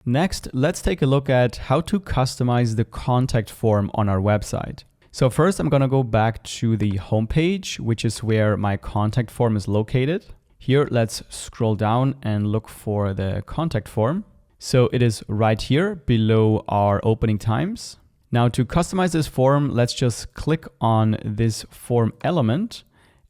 Next, let's take a look at how to customize the contact form on our website. So first, I'm going to go back to the home page, which is where my contact form is located. Here, let's scroll down and look for the contact form. So it is right here below our opening times. Now to customize this form, let's just click on this form element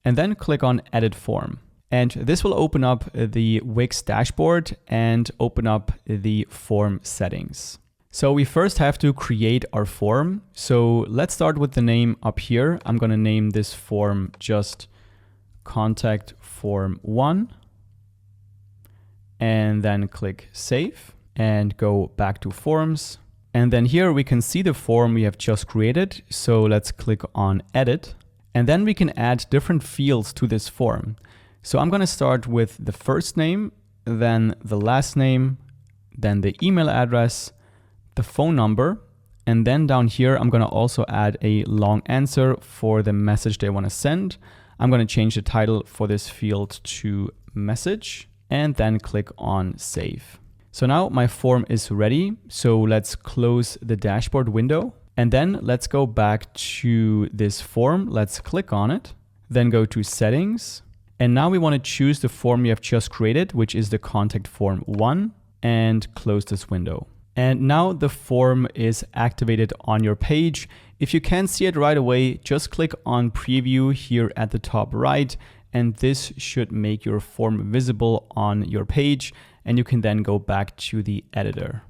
and then click on Edit Form. And this will open up the Wix dashboard and open up the form settings. So we first have to create our form. So let's start with the name up here. I'm going to name this form just Contact Form 1 and then click Save and go back to Forms. And then here we can see the form we have just created. So let's click on Edit and then we can add different fields to this form. So I'm going to start with the first name, then the last name, then the email address, the phone number, and then down here I'm going to also add a long answer for the message they want to send. I'm going to change the title for this field to message and then click on Save. So now my form is ready. So let's close the dashboard window and then let's go back to this form. Let's click on it, then go to Settings. And now we want to choose the form we have just created, which is the Contact Form 1, and close this window. And now the form is activated on your page. If you can't see it right away, just click on Preview here at the top right, and this should make your form visible on your page, and you can then go back to the editor.